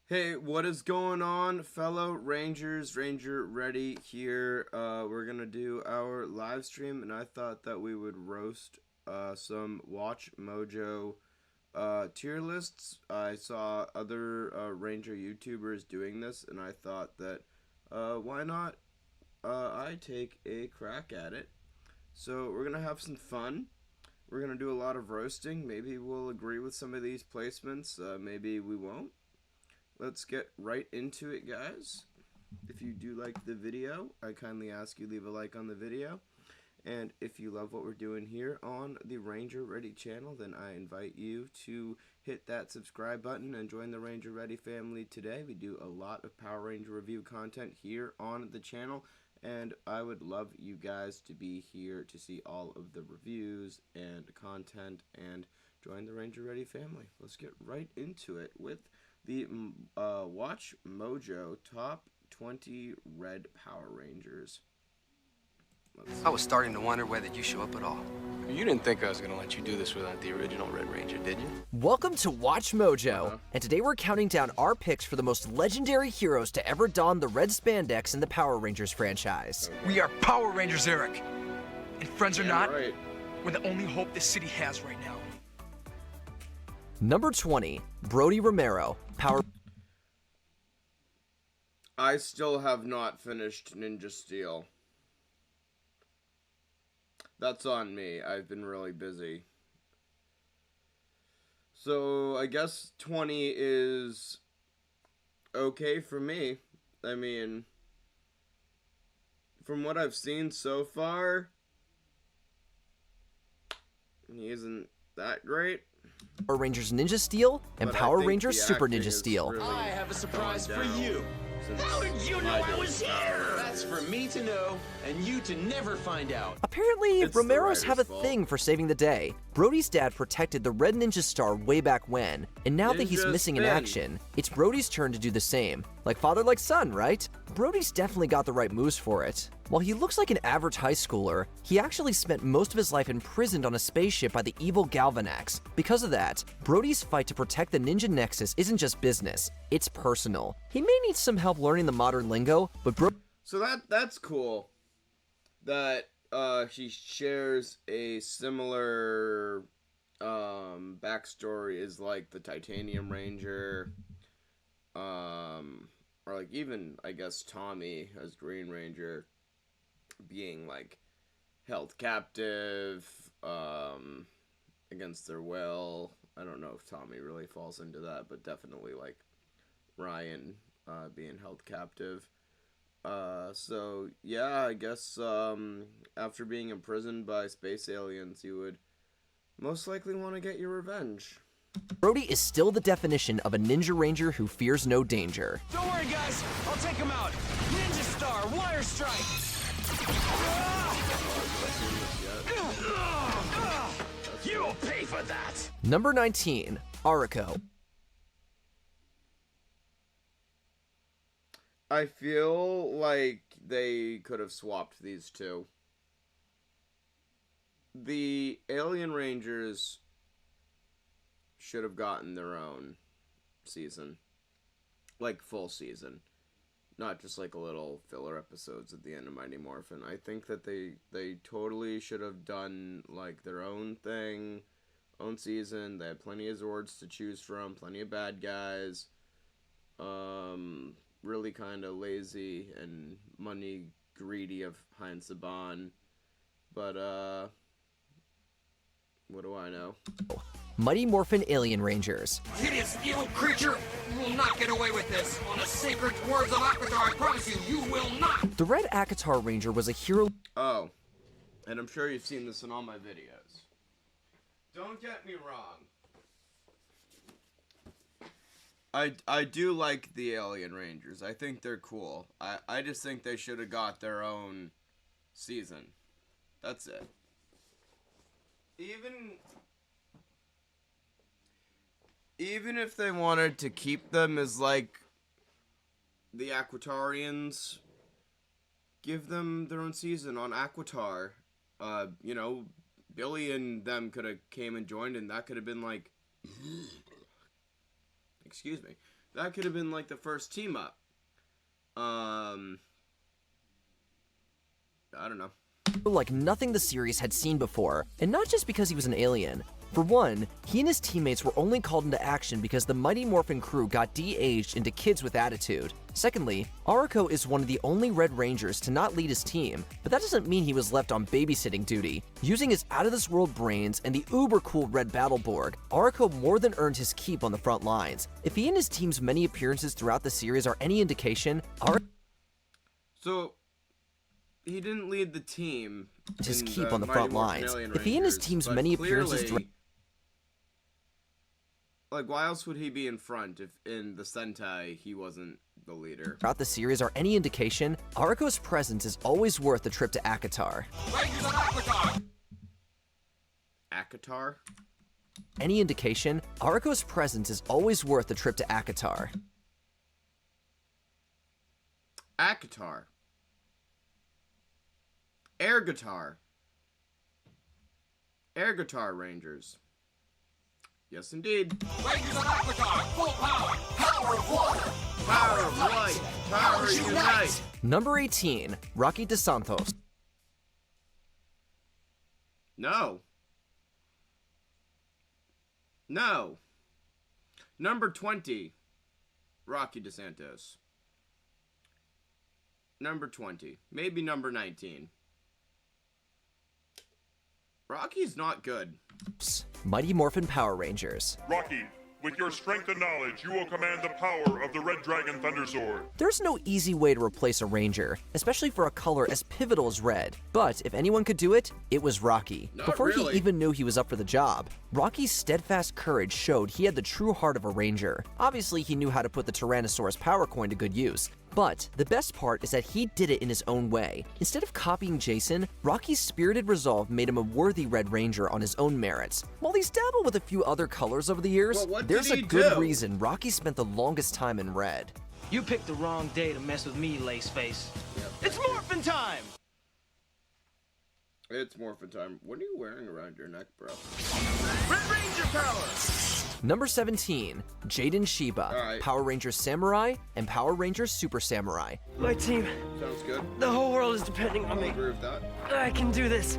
Hey, what is going on, fellow Rangers? Ranger Ready here. We're gonna do our live stream, and I thought that we would roast some Watch Mojo tier lists. I saw other Ranger YouTubers doing this, and I thought that why not I take a crack at it. So we're gonna have some fun. We're gonna do a lot of roasting. Maybe we'll agree with some of these placements. Maybe we won't. Let's get right into it, guys. If you do like the video, I kindly ask you leave a like on the video. And if you love what we're doing here on the Ranger Ready channel, then I invite you to hit that subscribe button and join the Ranger Ready family today. We do a lot of Power Ranger review content here on the channel, and I would love you guys to be here to see all of the reviews and content and join the Ranger Ready family. Let's get right into it with the Watch Mojo Top 20 Red Power Rangers. I was starting to wonder whether you'd show up at all. You didn't think I was going to let you do this without the original Red Ranger, did you? Welcome to Watch Mojo, and today we're counting down our picks for the most legendary heroes to ever don the red spandex in the Power Rangers franchise. We are Power Rangers, Eric. And friends or not, right. we're the only hope this city has right now. Number 20, Brody Romero, Power... I still have not finished Ninja Steel. That's on me. I've been really busy. So, I guess 20 is okay for me. I mean, from what I've seen so far, he isn't that great. Power Rangers Ninja Steel and But I Power think Rangers the Super acting Ninja is Steel. really I have a surprise gone for down you. since How did you know my I days was of here? Power. That's for me to know, and you to never find out. Apparently, It's the Romeros have a writer's fault. thing for saving the day. Brody's dad protected the Red Ninja Star way back when, and now that he's Ninja missing in spin. action, it's Brody's turn to do the same. Like father, like son, right? Brody's definitely got the right moves for it. While he looks like an average high schooler, he actually spent most of his life imprisoned on a spaceship by the evil Galvanax. Because of that, Brody's fight to protect the Ninja Nexus isn't just business, it's personal. He may need some help learning the modern lingo, but So that's cool. That he shares a similar backstory as like the Titanium Ranger, or like even I guess Tommy as Green Ranger being like held captive against their will. I don't know if Tommy really falls into that, but definitely like Ryan being held captive. So yeah, I guess after being imprisoned by space aliens, you would most likely want to get your revenge. Brody is still the definition of a Ninja Ranger who fears no danger. Don't worry, guys. I'll take him out. Ninja Star, Wire Strike. You'll pay for that. Number 19, Ariko. I feel like they could have swapped these two. The Alien Rangers should have gotten their own season. Like, full season. Not just like a little filler episodes at the end of Mighty Morphin. I think that they totally should have done like their own thing, own season. They had plenty of Zords to choose from, plenty of bad guys. Really kind of lazy and money greedy of Heinz Saban. But what do I know? Mighty Morphin Alien Rangers. Hideous evil creature! You will not get away with this! On the sacred words of Akatar, I promise you, you will not! The Red Akatar Ranger was a hero. Oh, and I'm sure you've seen this in all my videos. Don't get me wrong. I do like the Alien Rangers. I think they're cool. I just think they should have their own season. That's it. Even if they wanted to keep them as like the Aquatarians, give them their own season on Aquitar. You know, Billy and them could have came and joined, and that could have been like, excuse me, That could have been like the first team up. I don't know. Like nothing the series had seen before, and not just because he was an alien. For one, he and his teammates were only called into action because the Mighty Morphin crew got de-aged into kids with attitude. Secondly, Arako is one of the only Red Rangers to not lead his team, but that doesn't mean he was left on babysitting duty. Using his out-of-this-world brains and the uber-cool Red Battleborg, Arako more than earned his keep on the front lines. If he and his team's many appearances throughout the series are any indication, So, he didn't lead the team. His in keep the on the Mighty front Morphin lines. Alien If he and his Rangers, team's but many appearances clearly, like, why else would he be in front if in the Sentai he wasn't the leader? throughout the series are any indication, Arako's presence is always worth the trip to Akatar. Rangers on Aquatar! Akatar? Any indication, Arako's presence is always worth the trip to Akatar. Akatar. Air guitar. Air guitar Rangers. Yes, indeed. Rangers on Aquatar! Full power! Power of water! Power of light. Power unite. Number 18, Rocky DeSantos. No. No. Number 20, Rocky DeSantos. Number 20. Maybe number 19. Rocky's not good. Mighty Morphin Power Rangers. Rocky, with your strength and knowledge, you will command the power of the Red Dragon Thunder Sword. There's no easy way to replace a Ranger, especially for a color as pivotal as red. But if anyone could do it, it was Rocky. Not Before really. he even knew he was up for the job, Rocky's steadfast courage showed he had the true heart of a Ranger. Obviously, he knew how to put the Tyrannosaurus power coin to good use. But the best part is that he did it in his own way. Instead of copying Jason, Rocky's spirited resolve made him a worthy Red Ranger on his own merits. While he's dabbled with a few other colors over the years, But what there's did a he good do? reason Rocky spent the longest time in red. You picked the wrong day to mess with me, Laceface. It's morphin' time! It's morphin' time. What are you wearing around your neck, bro? Red Ranger power! Number 17, Jaden Shiba, Alright. Power Rangers Samurai and Power Rangers Super Samurai. My team, Sounds good. the whole world is depending on I'll me. agree with that. I can do this.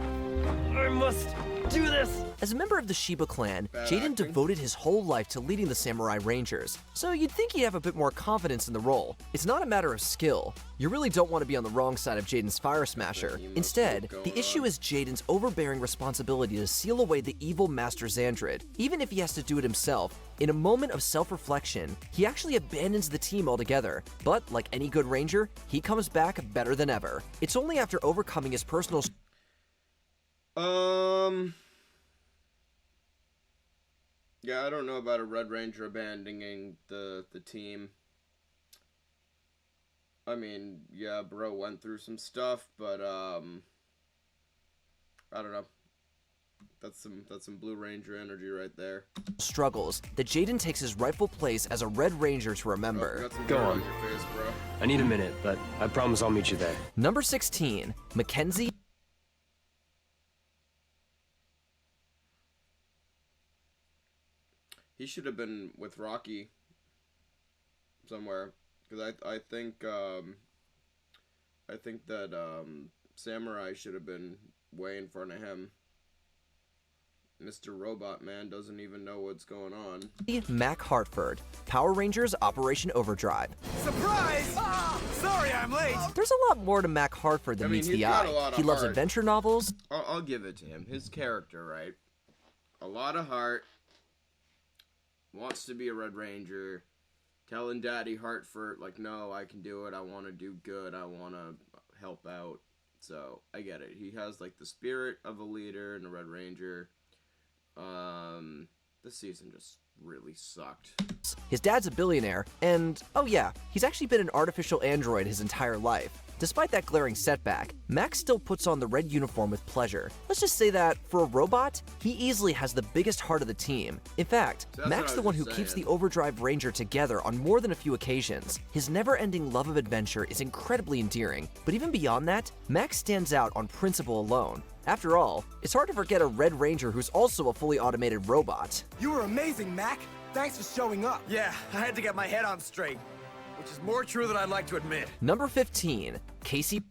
I must do this. As a member of the Shiba clan, Bad Jaden acting. devoted his whole life to leading the Samurai Rangers, so you'd think he'd have a bit more confidence in the role. It's not a matter of skill. You really don't want to be on the wrong side of Jaden's Fire Smasher. emo Instead, stuff the going issue on. is Jaden's overbearing responsibility to seal away the evil Master Xandrid. Even if he has to do it himself, in a moment of self-reflection, he actually abandons the team altogether. But like any good Ranger, he comes back better than ever. It's only after overcoming his personal Yeah, I don't know about a Red Ranger abandoning the team. I mean, yeah, bro went through some stuff, but I don't know. That's some Blue Ranger energy right there. struggles that Jaden takes his rightful place as a Red Ranger to Oh, remember. got some Go hair on. your face, bro. I need a minute, but I promise I'll meet you there. Number 16, Mackenzie. He should have been with Rocky somewhere, because I think that Samurai should have been way in front of him. Mr. Robot Man doesn't even know what's going on. Mac Hartford, Power Rangers Operation Overdrive. Surprise! Sorry I'm late. There's a lot more to Mac Hartford than I mean, meets he's the got eye. a lot of He loves heart. adventure novels, I'll give it to him. His character, right? A lot of heart. Wants to be a Red Ranger. Telling Daddy Hartford, like, no, I can do it. I want to do good. I want to help out. So, I get it. He has, like, the spirit of a leader and a Red Ranger. This season just really sucked. his dad's a billionaire, and oh yeah, he's actually been an artificial android his entire life. Despite that glaring setback, Max still puts on the red uniform with pleasure. Let's just say that, for a robot, he easily has the biggest heart of the team. In fact, So that's Max what I the was one who just keeps the saying. Overdrive Ranger together on more than a few occasions. His never-ending love of adventure is incredibly endearing, but even beyond that, Max stands out on principle alone. After all, it's hard to forget a Red Ranger who's also a fully automated robot. You were amazing, Mac. Thanks for showing up. Yeah, I had to get my head on straight, which is more true than I'd like to admit. Number 15, Casey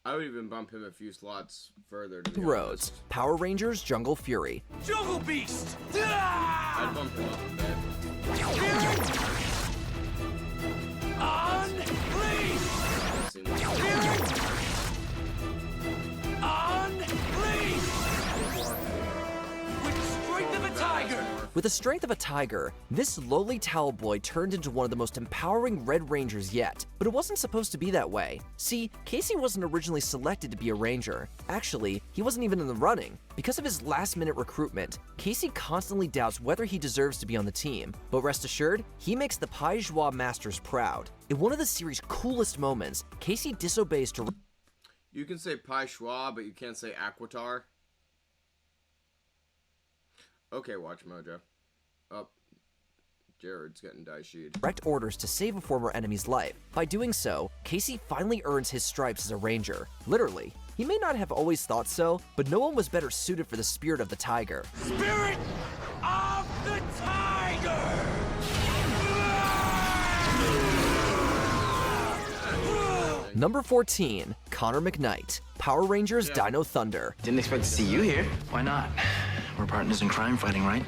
I would even bump him a few slots further, to be Rhodes, honest. Power Rangers Jungle Fury. Jungle Beast! I'd bump him up a bit. With the strength of a tiger, this lowly towel boy turned into one of the most empowering Red Rangers yet, but it wasn't supposed to be that way. See, Casey wasn't originally selected to be a Ranger. Actually, he wasn't even in the running. Because of his last-minute recruitment, Casey constantly doubts whether he deserves to be on the team, but rest assured, he makes the Pai Joie Masters proud. In one of the series' coolest moments, Casey disobeys to... You can say Pai Joie, but you can't say Aquitar. Okay, Watch Mojo. Oh, Jared's getting daishied. Direct orders to save a former enemy's life. By doing so, Casey finally earns his stripes as a Ranger. Literally. He may not have always thought so, but no one was better suited for the spirit of the tiger. Spirit of the Tiger! Number 14, Connor McKnight, Power Rangers Dino Thunder. Didn't expect to see you here. Why not? We're partners in crime fighting, right?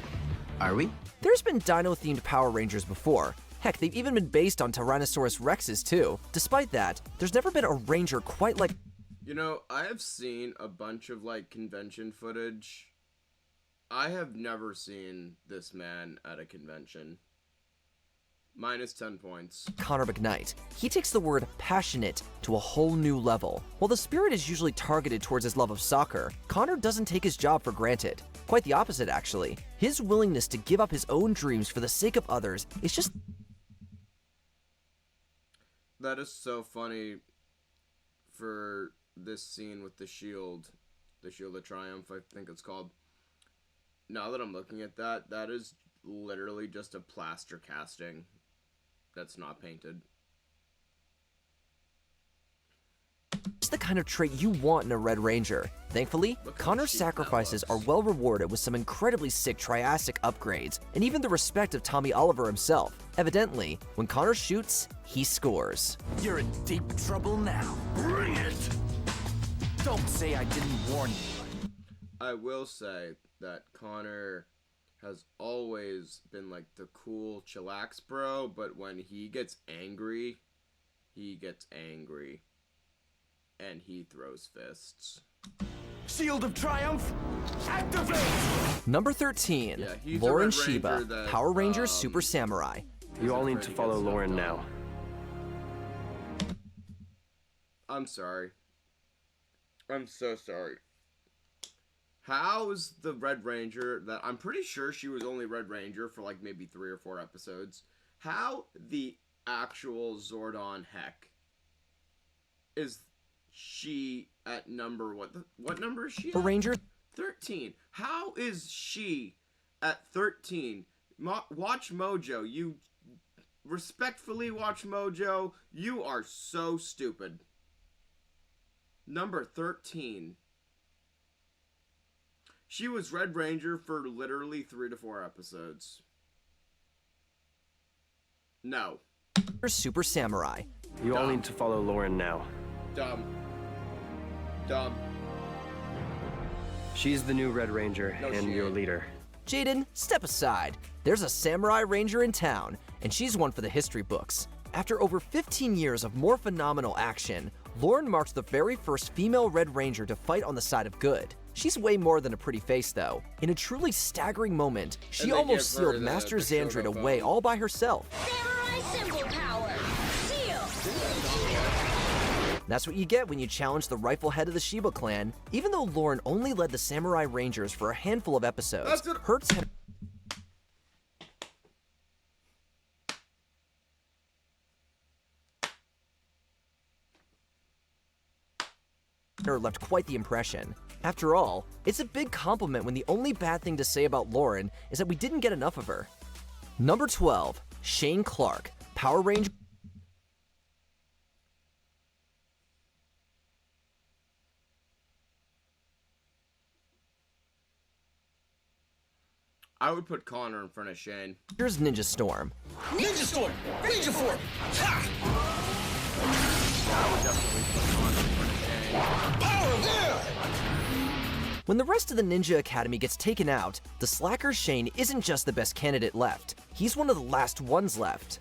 Are we? There's been dino-themed Power Rangers before. Heck, they've even been based on Tyrannosaurus Rexes too. Despite that, there's never been a Ranger quite like... You know, I have seen a bunch of, like, convention footage. I have never seen this man at a convention. Minus 10 points. Connor McKnight. He takes the word passionate to a whole new level. While the spirit is usually targeted towards his love of soccer, Connor doesn't take his job for granted. Quite the opposite, actually. His willingness to give up his own dreams for the sake of others is just... That is so funny for this scene with the Shield of Triumph, I think it's called. Now that I'm looking at that, that is literally just a plaster casting that's not painted. It's the kind of trait you want in a Red Ranger. Thankfully, Connor's sacrifices are well rewarded with some incredibly sick Triassic upgrades, and even the respect of Tommy Oliver himself. Evidently, when Connor shoots, he scores. You're in deep trouble now. Bring it! Don't say I didn't warn you. I will say that Connor has always been like the cool chillax bro, but when he gets angry, he gets angry. And he throws fists. Shield of Triumph, activate! Number 13, Yeah, he's a Lauren Red Ranger Shiba, that, Power Rangers Super Samurai. You all need to follow Lauren now. I'm sorry. I'm so sorry. How is the Red Ranger that I'm pretty sure she was only Red Ranger for like maybe 3 or 4 episodes? How the actual Zordon heck is she at number what number is she at? Ranger 13. How is she at 13? Watch Mojo, you respectfully Watch Mojo, you are so stupid. Number 13. She was Red Ranger for literally 3 to 4 episodes. No. Super Samurai. You all need to follow Lauren now. Dumb. Dumb. She's the new Red Ranger and your leader. Jaden, step aside. There's a Samurai Ranger in town, and she's one for the history books. After over 15 years of more phenomenal action, Lauren marked the very first female Red Ranger to fight on the side of good. She's way more than a pretty face, though. In a truly staggering moment, she almost sealed Master Xandrid away all by herself. Samurai symbol power. Seal. That's what you get when you challenge the rightful head of the Shiba clan. Even though Lauren only led the Samurai Rangers for a handful of episodes, Hertz had left quite the impression. After all, it's a big compliment when the only bad thing to say about Lauren is that we didn't get enough of her. Number 12, Shane Clark, Power Ranger. I would put Connor in front of Shane. Here's Ninja Storm. Ninja Storm! Ninja Form! Ha! I would definitely put Connor in front of Shane. Power there! When the rest of the Ninja Academy gets taken out, the slacker Shane isn't just the best candidate left. He's one of the last ones left.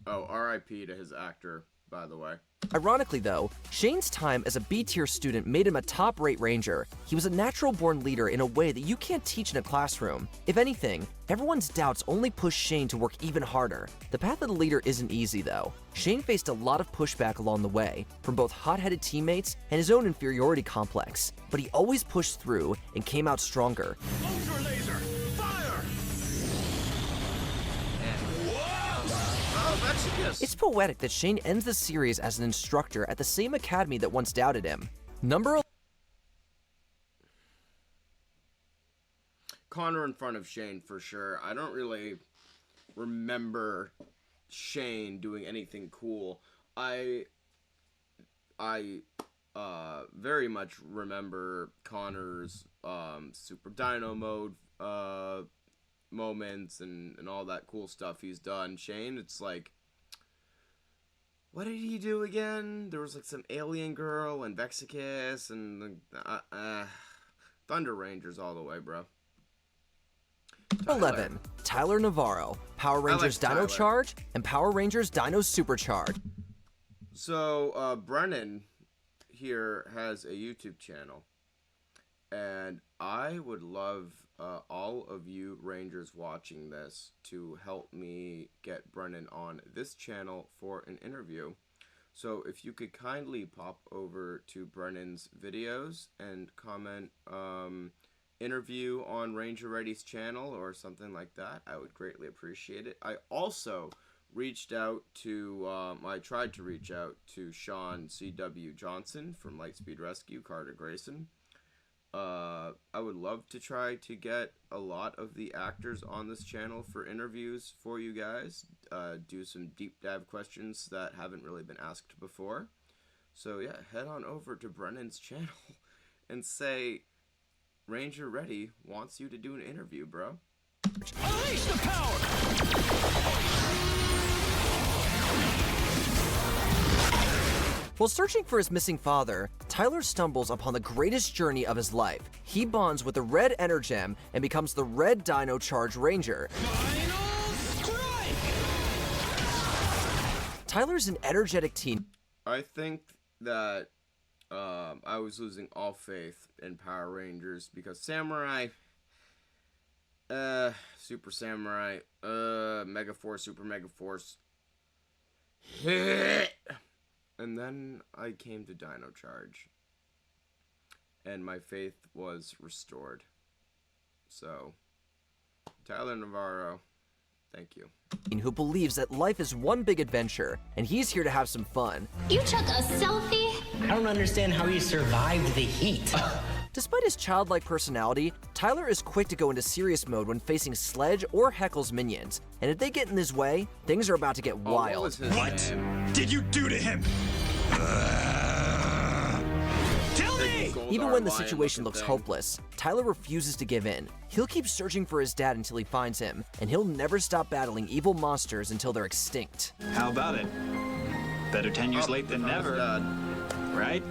Oh, R.I.P. to his actor, by the way. Ironically though, Shane's time as a B-tier student made him a top-rate ranger. He was a natural-born leader in a way that you can't teach in a classroom. If anything, everyone's doubts only pushed Shane to work even harder. The path of the leader isn't easy though. Shane faced a lot of pushback along the way, from both hot-headed teammates and his own inferiority complex. But he always pushed through and came out stronger. Ultra laser! Fire! Oh, that's a kiss. It's poetic that Shane ends the series as an instructor at the same academy that once doubted him. Number Connor in front of Shane for sure. I don't really remember Shane doing anything cool. I very much remember Connor's Super Dino mode moments and all that cool stuff he's done. Shane, it's like, what did he do again? There was like some alien girl and Vexicus and Thunder Rangers all the way, bro. 11, Tyler Navarro, Power Rangers Dino Tyler. Charge, and Power Rangers Dino Supercharge. So, Brennan here has a YouTube channel, and I would love all of you Rangers watching this to help me get Brennan on this channel for an interview. So if you could kindly pop over to Brennan's videos and comment interview on Ranger Ready's channel or something like that, I would greatly appreciate it. I also reached out to, I tried to reach out to Sean C.W. Johnson from Lightspeed Rescue, Carter Grayson. I would love to try to get a lot of the actors on this channel for interviews for you guys. Do some deep dive questions that haven't really been asked before. So yeah, head on over to Brennan's channel and say, Ranger Ready wants you to do an interview, bro. Unleash the power! While searching for his missing father, Tyler stumbles upon the greatest journey of his life. He bonds with the Red Energem and becomes the Red Dino Charge Ranger. Final strike! Tyler's an energetic teen. I think that I was losing all faith in Power Rangers because Samurai, Super Samurai, Mega Force, Super Mega Force, hit. And then I came to Dino Charge, and my faith was restored. So, Tyler Navarro, thank you. Who believes that life is one big adventure, and he's here to have some fun. You took a selfie? I don't understand how you survived the heat. Despite his childlike personality, Tyler is quick to go into serious mode when facing Sledge or Heckle's minions, and if they get in his way, things are about to get wild. What did you do to him? Tell me! Even when the situation looks hopeless, Tyler refuses to give in. He'll keep searching for his dad until he finds him, and he'll never stop battling evil monsters until they're extinct. How about it? Better 10 years late than never, right?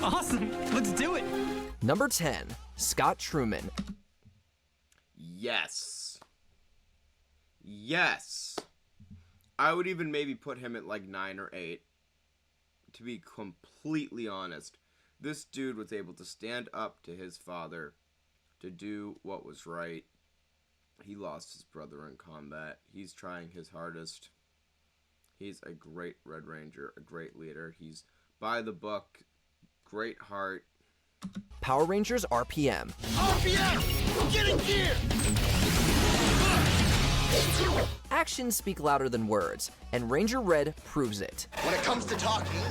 Awesome, let's do it. Number 10, Scott Truman. Yes. Yes. I would even maybe put him at like 9 or 8. To be completely honest, this dude was able to stand up to his father, to do what was right. He lost his brother in combat. He's trying his hardest. He's a great Red Ranger, a great leader. He's by the book, great heart. Power Rangers RPM. RPM! Get in gear! Actions speak louder than words, and Ranger Red proves it. When it comes to talking,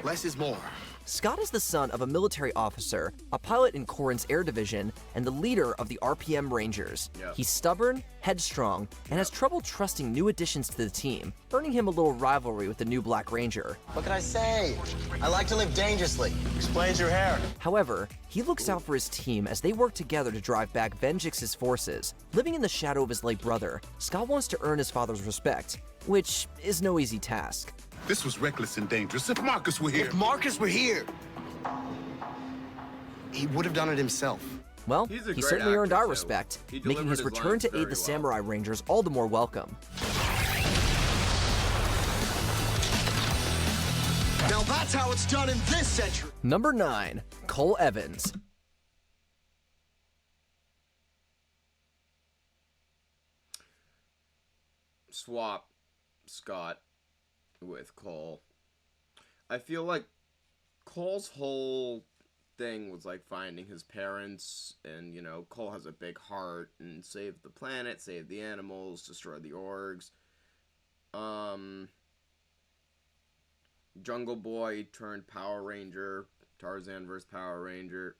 less is more. Scott is the son of a military officer, a pilot in Corin's Air Division, and the leader of the RPM Rangers. Yep. He's stubborn, headstrong, and has trouble trusting new additions to the team, earning him a little rivalry with the new Black Ranger. What can I say? I like to live dangerously. Explains your hair. However, he looks out for his team as they work together to drive back Venjix's forces. Living in the shadow of his late brother, Scott wants to earn his father's respect, which is no easy task. This was reckless and dangerous. If Marcus were here... If Marcus were here, he would have done it himself. Well, he certainly earned our respect, making his return to aid the Samurai Rangers all the more welcome. Now that's how it's done in this century. Number 9, Cole Evans. Swap Scott with Cole. I feel like Cole's whole thing was like finding his parents, and you know, Cole has a big heart and save the planet, save the animals, destroy the orgs. Jungle Boy turned Power Ranger, Tarzan versus Power Ranger,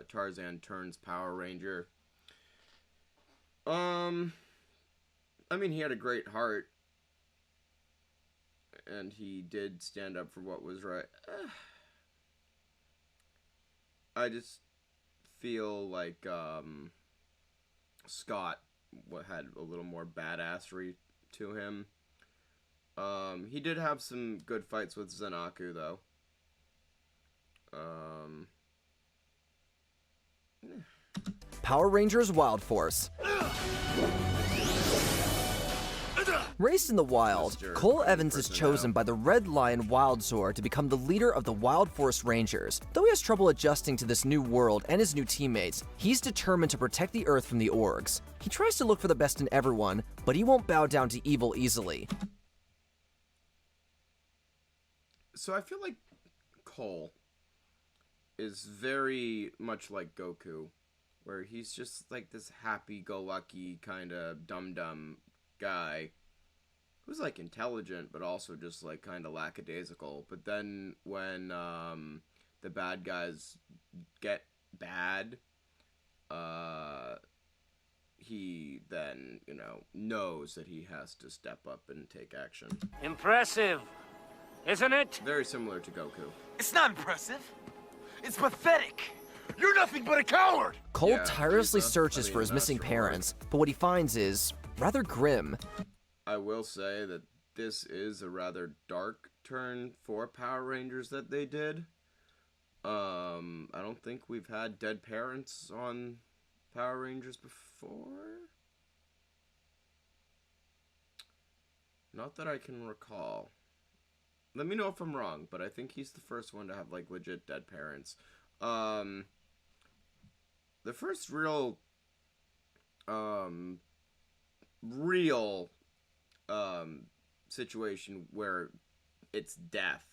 Tarzan turns Power Ranger. I mean, he had a great heart, and he did stand up for what was right. I just feel like Scott had a little more badassery to him. He did have some good fights with Zenaku, though. Power Rangers Wild Force. Raised in the wild, Cole Evans is chosen by the Red Lion Wild Zord to become the leader of the Wild Force Rangers. Though he has trouble adjusting to this new world and his new teammates, he's determined to protect the Earth from the orgs. He tries to look for the best in everyone, but he won't bow down to evil easily. So I feel like Cole is very much like Goku, where he's just like this happy-go-lucky kind of dumb guy who's like intelligent, but also just like kind of lackadaisical. But then when the bad guys get bad, he then, you know, knows that he has to step up and take action. Impressive, isn't it? Very similar to Goku. It's not impressive. It's pathetic. You're nothing but a coward. Cole tirelessly searches for his missing parents, but what he finds is rather grim. I will say that this is a rather dark turn for Power Rangers that they did. I don't think we've had dead parents on Power Rangers before. Not that I can recall. Let me know if I'm wrong, but I think he's the first one to have like legit dead parents. The first real situation where it's death.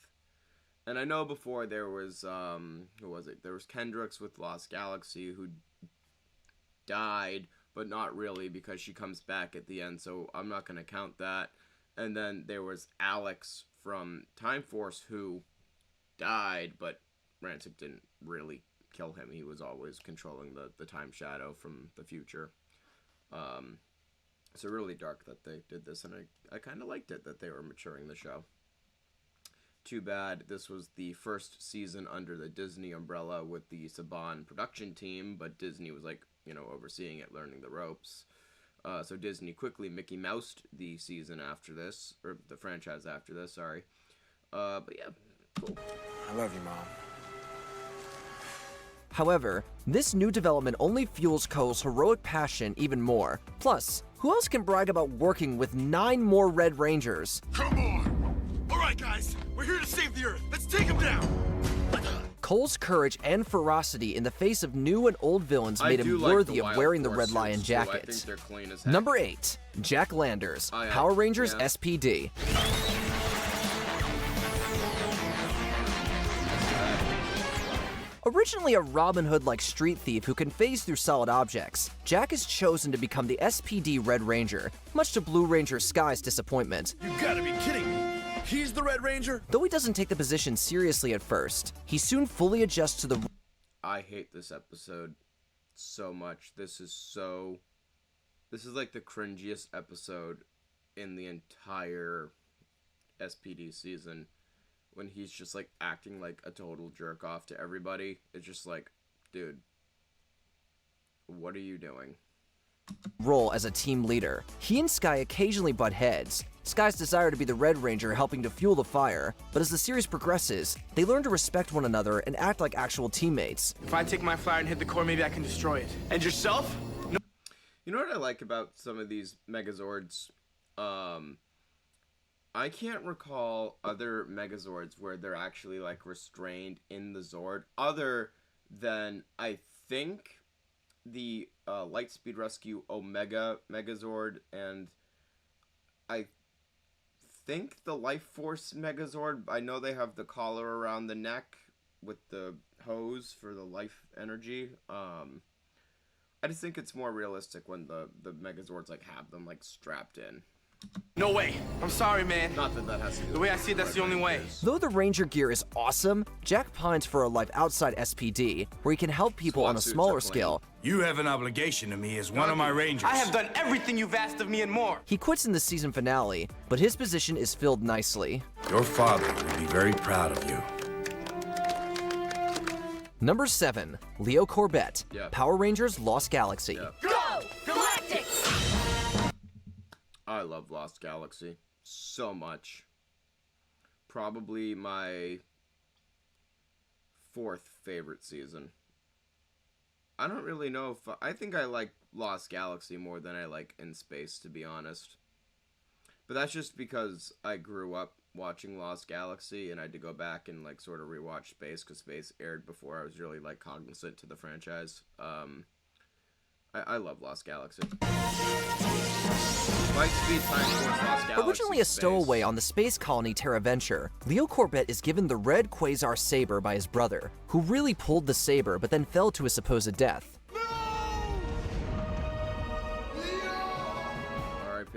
And I know before there was who was it? There was Kendricks with Lost Galaxy who died, but not really because she comes back at the end, so I'm not gonna count that. And then there was Alex from Time Force who died, but Rancic didn't really kill him. He was always controlling the Time Shadow from the future. So really dark that they did this, and I kind of liked it that they were maturing the show. Too bad this was the first season under the Disney umbrella with the Saban production team, but Disney was like, you know, overseeing it, learning the ropes. So Disney quickly Mickey Moused the season after this, or the franchise after this, sorry. But yeah, cool. I love you, Mom. However, this new development only fuels Cole's heroic passion even more. Plus, who else can brag about working with 9 more Red Rangers? Come on! All right, guys, we're here to save the Earth. Let's take them down. Cole's courage and ferocity in the face of new and old villains made him worthy of wearing the Red Lion jacket. Number 8, Jack Landers, Power Rangers SPD. Originally a Robin Hood-like street thief who can phase through solid objects, Jack is chosen to become the SPD Red Ranger, much to Blue Ranger Sky's disappointment. You gotta be kidding me! He's the Red Ranger? Though he doesn't take the position seriously at first, he soon fully adjusts to the... I hate this episode so much. This is like the cringiest episode in the entire SPD season, when he's just like acting like a total jerk off to everybody. It's just like, dude, what are you doing? Role as a team leader. He and Sky occasionally butt heads. Sky's desire to be the Red Ranger helping to fuel the fire, but as the series progresses, they learn to respect one another and act like actual teammates. If I take my flyer and hit the core, maybe I can destroy it. And yourself? No. You know what I like about some of these Megazords? I can't recall other Megazords where they're actually like restrained in the Zord, other than I think the Lightspeed Rescue Omega Megazord, and I think the Life Force Megazord. I know they have the collar around the neck with the hose for the life energy. I just think it's more realistic when the Megazords like have them like strapped in. No way. I'm sorry, man. Not that that has to do the way I see it, that's the only way. Though the Ranger gear is awesome, Jack pines for a life outside SPD, where he can help people on a smaller scale. You have an obligation to me as one of my Rangers. I have done everything you've asked of me and more. He quits in the season finale, but his position is filled nicely. Your father will be very proud of you. Number 7, Leo Corbett, Power Rangers Lost Galaxy. Go! Galactic! I love Lost Galaxy so much. Probably my 4th favorite season. I don't really know if... I think I like Lost Galaxy more than I like In Space, to be honest. But that's just because I grew up watching Lost Galaxy, and I had to go back and like sort of rewatch Space, because Space aired before I was really like cognizant to the franchise. I love Lost Galaxy. Lightspeed Time Force Lost Galaxy. Originally a stowaway on the space colony Terraventure, Leo Corbett is given the red Quasar saber by his brother, who really pulled the saber but then fell to his supposed death.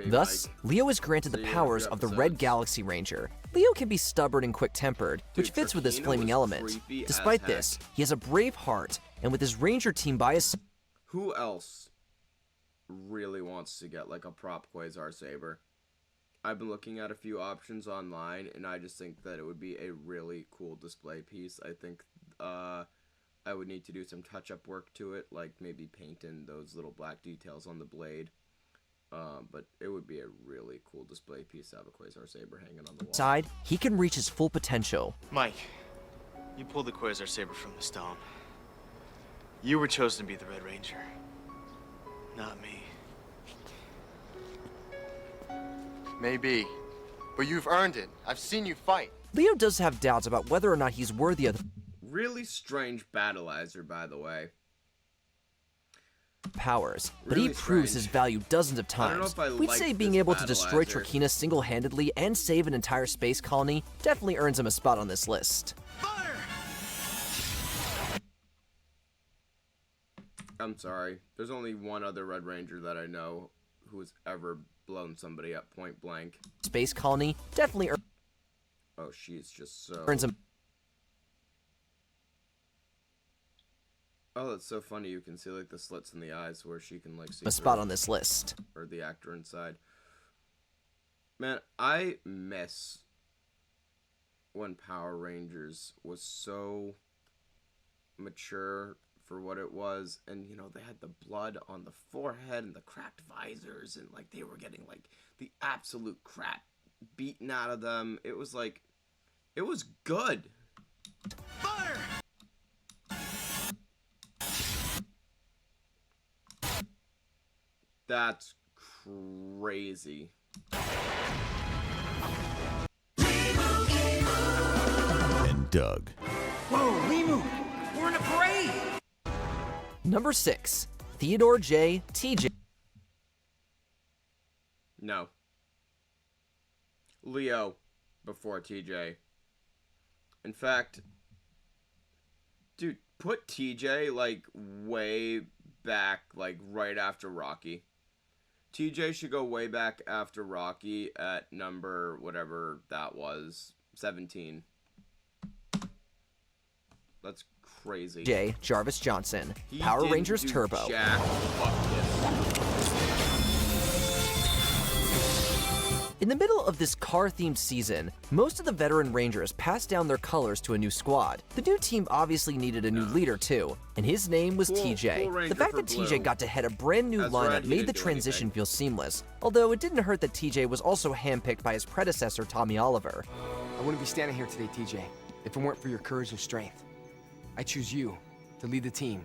Thus, Leo is granted the powers of the Red Galaxy Ranger. Leo can be stubborn and quick-tempered, which fits with his flaming element. Despite this, he has a brave heart, and with his Ranger team by his side... Who else really wants to get like a prop Quasar saber? I've been looking at a few options online, and I just think that it would be a really cool display piece. I think I would need to do some touch-up work to it, like maybe paint in those little black details on the blade. But it would be a really cool display piece to have a Quasar saber hanging on the wall. Side, he can reach his full potential. Mike, you pulled the Quasar saber from the stone. You were chosen to be the Red Ranger, not me. Maybe, but you've earned it. I've seen you fight. Leo does have doubts about whether or not he's worthy of the really strange battleizer, by the way. Powers, but Really he proves strange. his value dozens of I don't know times. if I We'd like say this being able to destroy battleizer. Trakina single-handedly and save an entire space colony definitely earns him a spot on this list. I'm sorry. There's only one other Red Ranger that I know who has ever blown somebody up point blank. Space colony definitely Oh, she's just so... earns him Oh, that's so funny. You can see like the slits in the eyes where she can like see a spot through. on this list. Or the actor inside. Man, I miss when Power Rangers was so mature for what it was, and you know, they had the blood on the forehead and the cracked visors, and like they were getting like the absolute crap beaten out of them. It was like, it was good. Fire! That's crazy. And Doug. Whoa, Limu! We're in a parade! Number 6, Theodore J. TJ. No. Leo before TJ. In fact, dude, put TJ like way back, like right after Rocky. TJ should go way back after Rocky at number whatever that was, 17. That's crazy. J. Jarvis Johnson, He Power didn't Rangers do Turbo. jack fuck In the middle of this car-themed season, most of the veteran Rangers passed down their colors to a new squad. The new team obviously needed a new leader too, and his name was TJ. Ranger The fact for that blue. TJ got to head a brand new That's lineup right, he made didn't the do transition anything. feel seamless, although it didn't hurt that TJ was also handpicked by his predecessor Tommy Oliver. I wouldn't be standing here today, TJ, if it weren't for your courage and strength. I choose you to lead the team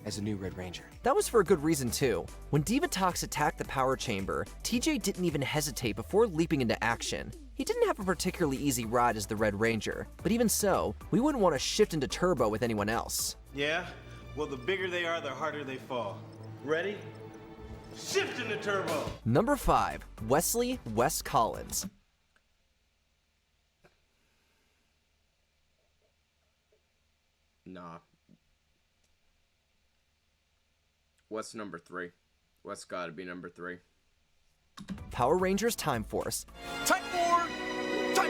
as a new Red Ranger. That was for a good reason too. When Divatox attacked the power chamber, TJ didn't even hesitate before leaping into action. He didn't have a particularly easy ride as the Red Ranger, but even so, we wouldn't want to shift into Turbo with anyone else. Yeah? Well, the bigger they are, the harder they fall. Ready? Shift into Turbo! Number 5, Wesley Wes Collins. Nah. What's number 3? What's gotta be number 3? Power Rangers Time Force. Time Force! Time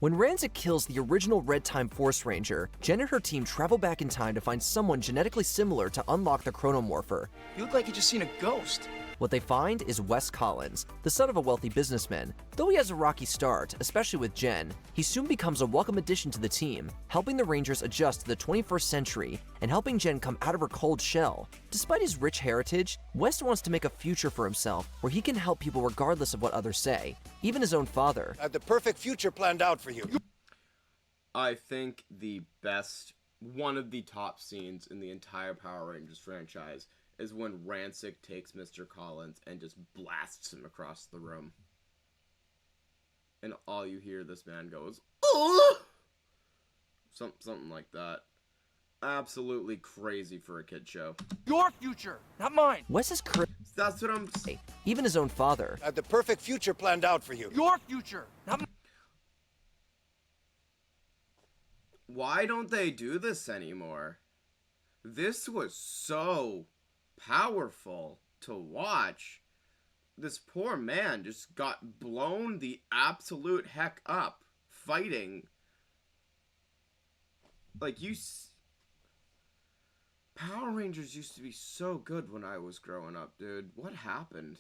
When Rancid kills the original Red Time Force Ranger, Jen and her team travel back in time to find someone genetically similar to unlock the Chronomorpher. You look like you just seen a ghost. What they find is Wes Collins, the son of a wealthy businessman. Though he has a rocky start, especially with Jen, he soon becomes a welcome addition to the team, helping the Rangers adjust to the 21st century and helping Jen come out of her cold shell. Despite his rich heritage, Wes wants to make a future for himself where he can help people regardless of what others say, even his own father. I have the perfect future planned out for you. I think the best, one of the top scenes in the entire Power Rangers franchise is when Rancic takes Mr. Collins and just blasts him across the room. And all you hear this man goes, "Oh!" Something like that. Absolutely crazy for a kid show. Your future, not mine. Wes is That's what I'm saying. Even his own father. I have the perfect future planned out for you. Your future, not mine. Why don't they do this anymore? This was so powerful to watch. This poor man just got blown the absolute heck up fighting. Like, Power Rangers used to be so good when I was growing up, dude. What happened?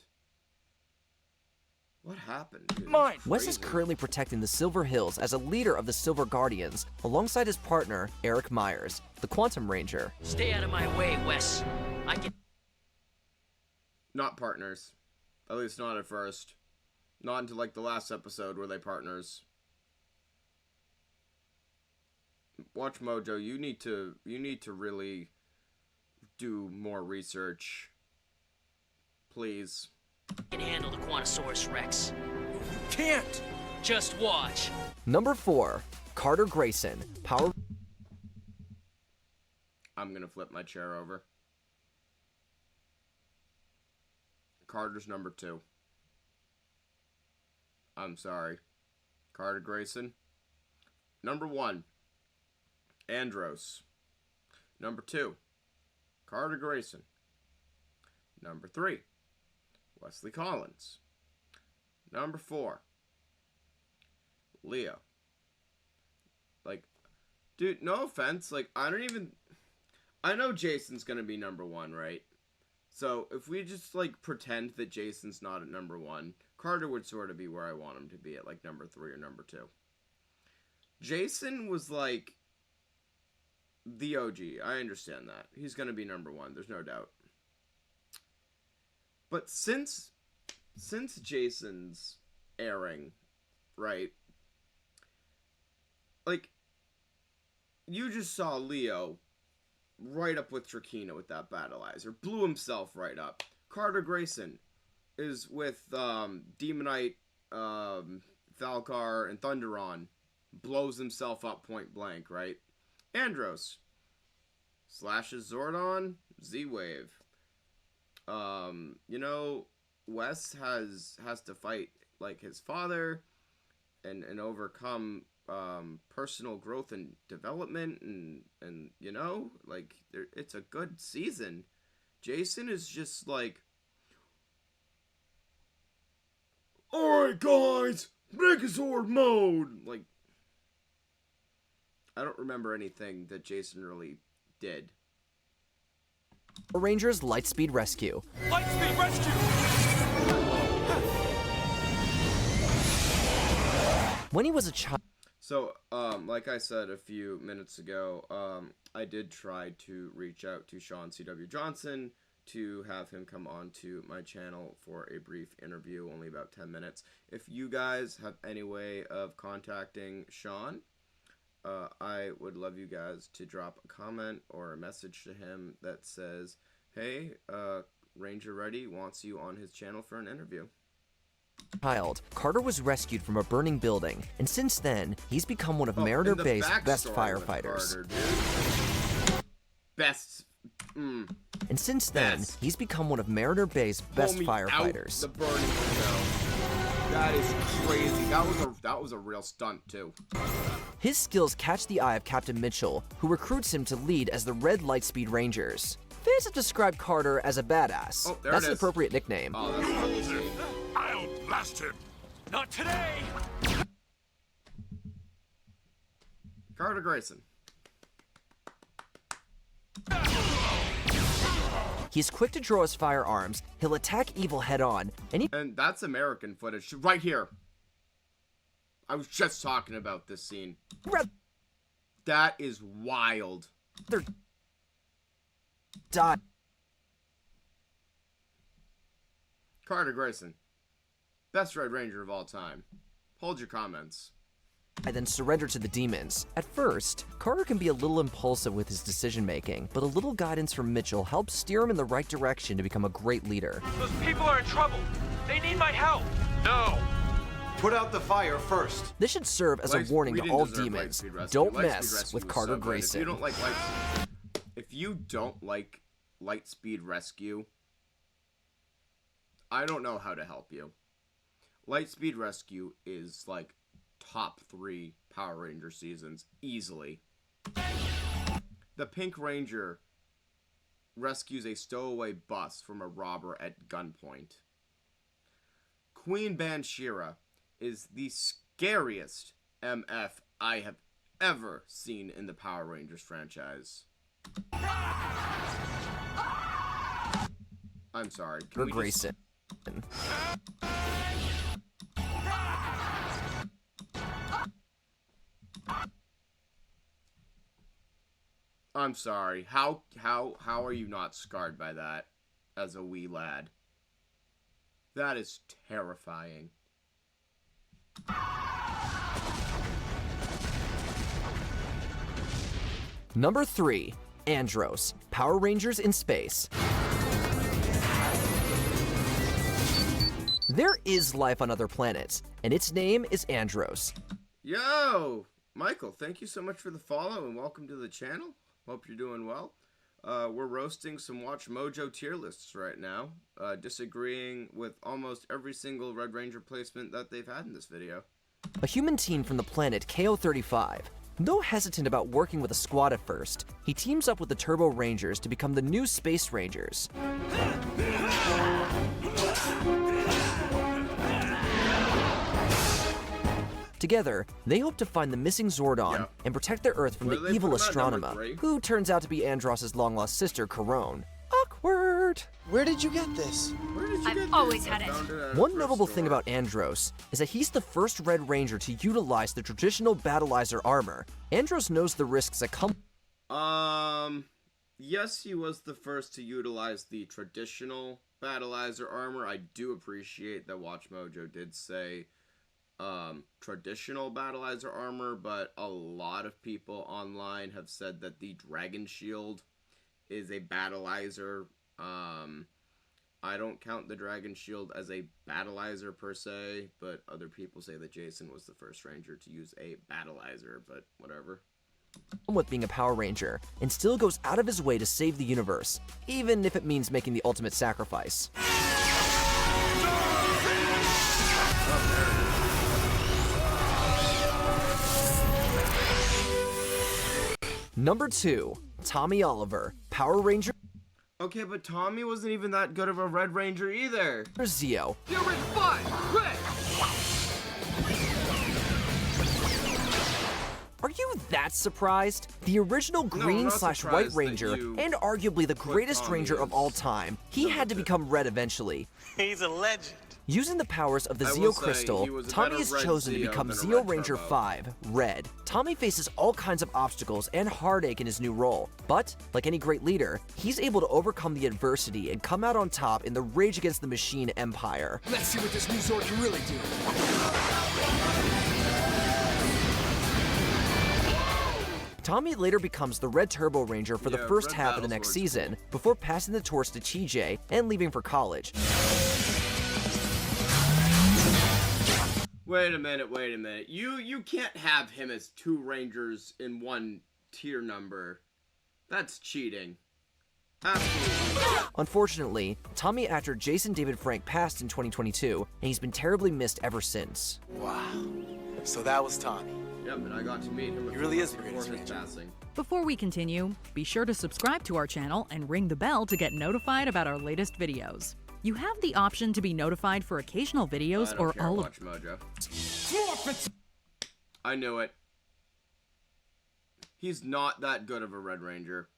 What happened, dude? Mine. Wes is currently protecting the Silver Hills as a leader of the Silver Guardians, alongside his partner, Eric Myers, the Quantum Ranger. Stay out of my way, Wes. I can... Not partners. At least not at first. Not until, like, the last episode where they partners. Watch Mojo, you need to really do more research. Please. can handle the Quantosaurus Rex. You can't! Just watch. Number 4, Carter Grayson, Power... I'm gonna flip my chair over. Carter's number 2. I'm sorry. Carter Grayson. Number 1, Andros. Number 2, Carter Grayson. Number 3, Wesley Collins. Number 4, Leo. Like, dude, no offense. Like, I know Jason's gonna be number 1, right? So, if we just, like, pretend that Jason's not at number 1, Carter would sort of be where I want him to be at, like, number 3 or number 2. Jason was, like, the OG. I understand that. He's gonna be number 1, there's no doubt. But since Jason's airing, right? Like, you just saw Leo right up with Trakina with that battleizer. Blew himself right up. Carter Grayson is with Demonite, Thalcar, and Thunderon. Blows himself up point blank, right? Andros slashes Zordon, Z-Wave. You know, Wes has to fight like his father, and overcome personal growth and development, and you know, like, it's a good season. Jason is just like, alright guys, Megazord mode! Like, I don't remember anything that Jason really did. Power Rangers Lightspeed Rescue. Lightspeed Rescue! When he was a child... So, like I said a few minutes ago, I did try to reach out to Sean C.W. Johnson to have him come on to my channel for a brief interview, only about 10 minutes. If you guys have any way of contacting Sean, I would love you guys to drop a comment or a message to him that says, hey, Ranger Ready wants you on his channel for an interview. Carter was rescued from a burning building, and since then, he's become one of Mariner Bay's best firefighters. And since then, he's become one of Mariner Bay's best firefighters. The burning window. That is crazy. That was a real stunt too. His skills catch the eye of Captain Mitchell, who recruits him to lead as the Red Lightspeed Rangers. Fans have described Carter as a badass. Oh, that's an appropriate nickname. Oh, that's I'll blast him. Not today! Carter Grayson. He's quick to draw his firearms, he'll attack evil head-on, and that's American footage, right here. I was just talking about this scene. That is wild. They're... Die. Carter Grayson. Best Red Ranger of all time. Hold your comments. I then surrender to the demons. At first, Carter can be a little impulsive with his decision-making, but a little guidance from Mitchell helps steer him in the right direction to become a great leader. Those people are in trouble. They need my help. No. Put out the fire first. This should serve as a warning to all demons. Don't mess with Carter Grayson. If you don't like Lightspeed Rescue, I don't know how to help you. Lightspeed Rescue is like top 3 Power Ranger seasons, easily. The Pink Ranger rescues a stowaway bus from a robber at gunpoint. Queen Banshira is the scariest MF I have ever seen in the Power Rangers franchise. I'm sorry. Can Grayson. I'm sorry. How are you not scarred by that as a wee lad? That is terrifying. Number 3, Andros, Power Rangers in Space. There is life on other planets, and its name is Andros. Yo, Michael, thank you so much for the follow and welcome to the channel. Hope you're doing well. We're roasting some Watch Mojo tier lists right now, disagreeing with almost every single Red Ranger placement that they've had in this video. A human teen from the planet KO-35. Though hesitant about working with a squad at first, he teams up with the Turbo Rangers to become the new Space Rangers. Together, they hope to find the missing Zordon and protect their Earth from the evil Astronema, who turns out to be Andros' long-lost sister, Corone. Awkward! Where did you get this? I've always had it. One notable thing about Andros is that he's the first Red Ranger to utilize the traditional Battleizer armor. Andros knows the risks that come... Yes, he was the first to utilize the traditional Battleizer armor. I do appreciate that Watch Mojo did say traditional Battleizer armor, but a lot of people online have said that the Dragon Shield is a Battleizer. I don't count the Dragon Shield as a Battleizer per se, but other people say that Jason was the first Ranger to use a Battleizer, but whatever. With being a Power Ranger, and still goes out of his way to save the universe, even if it means making the ultimate sacrifice. Number 2, Tommy Oliver, Power Ranger Okay, but Tommy wasn't even that good of a Red Ranger either. Zeo. You're in 5, red! Are you that surprised? The original green/white ranger, and arguably the greatest ranger of all time, he had to become red eventually. He's a legend. Using the powers of the Zeo Crystal, Tommy is chosen to become Zeo Ranger 5, Red. Tommy faces all kinds of obstacles and heartache in his new role, but, like any great leader, he's able to overcome the adversity and come out on top in the Rage Against the Machine empire. Let's see what this new Zord can really do. Tommy later becomes the Red Turbo Ranger for the first half of the next season, before passing the torch to TJ and leaving for college. Wait a minute. You can't have him as 2 Rangers in one tier number. That's cheating. Absolutely. Unfortunately, Tommy actor Jason David Frank passed in 2022, and he's been terribly missed ever since. Wow. So that was Tommy. Yep, and I got to meet him. He really is the before greatest his ranger. passing. Before we continue, be sure to subscribe to our channel and ring the bell to get notified about our latest videos. You have the option to be notified for occasional videos or all of. Watch Mojo. I knew it. He's not that good of a Red Ranger.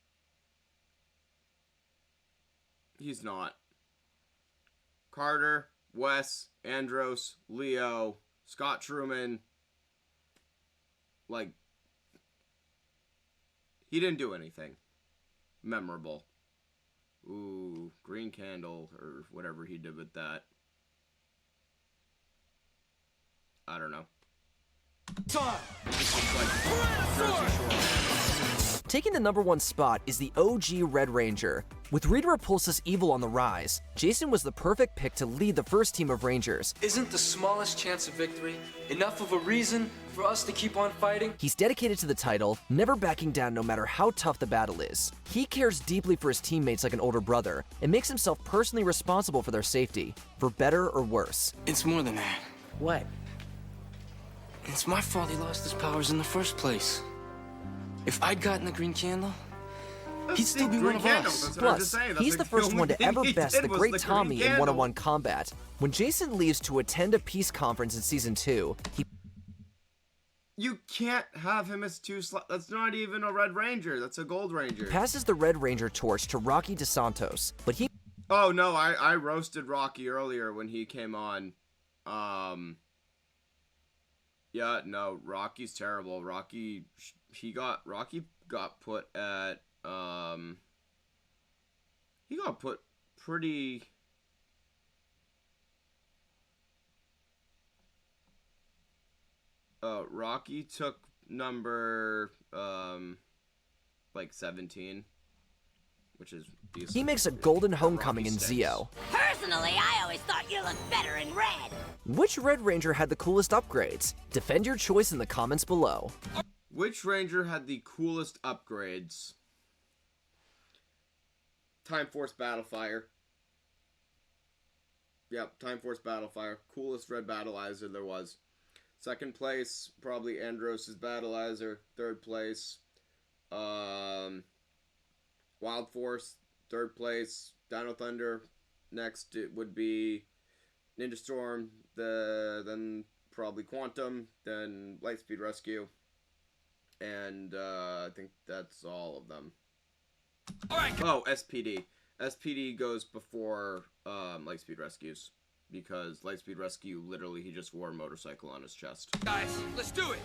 He's not. Carter, Wes, Andros, Leo, Scott Truman. Like, he didn't do anything memorable. Ooh, green candle, or whatever he did with that. I don't know. Taking the number 1 spot is the OG Red Ranger. With Rita Repulsa's evil on the rise, Jason was the perfect pick to lead the first team of Rangers. Isn't the smallest chance of victory enough of a reason for us to keep on fighting? He's dedicated to the title, never backing down no matter how tough the battle is. He cares deeply for his teammates like an older brother, and makes himself personally responsible for their safety, for better or worse. It's more than that. What? It's my fault he lost his powers in the first place. If I'd gotten the green candle, he'd still be one of us. Plus, he's the first one to ever best the great Tommy in one-on-one combat. When Jason leaves to attend a peace conference in Season 2, You can't have him as 2 slots. That's not even a Red Ranger. That's a Gold Ranger. passes the Red Ranger torch to Rocky DeSantos, but he... Oh, no, I roasted Rocky earlier when he came on. Yeah, no, Rocky's terrible. Rocky got put at, he got put pretty... Rocky took number, like 17, which is decent. He makes a golden homecoming in Zeo. Personally, I always thought you looked better in red. Which Red Ranger had the coolest upgrades? Defend your choice in the comments below. Which Ranger had the coolest upgrades? Time Force Battlefire. Yep, Time Force Battlefire. Coolest red battleizer there was. Second place, probably Andros' Battleizer. Third place, Wild Force. Third place, Dino Thunder. Next, it would be Ninja Storm. Then probably Quantum. Then Lightspeed Rescue. And I think that's all of them. Oh, SPD. SPD goes before Lightspeed Rescues. Because Lightspeed Rescue, literally, he just wore a motorcycle on his chest. Guys, let's do it!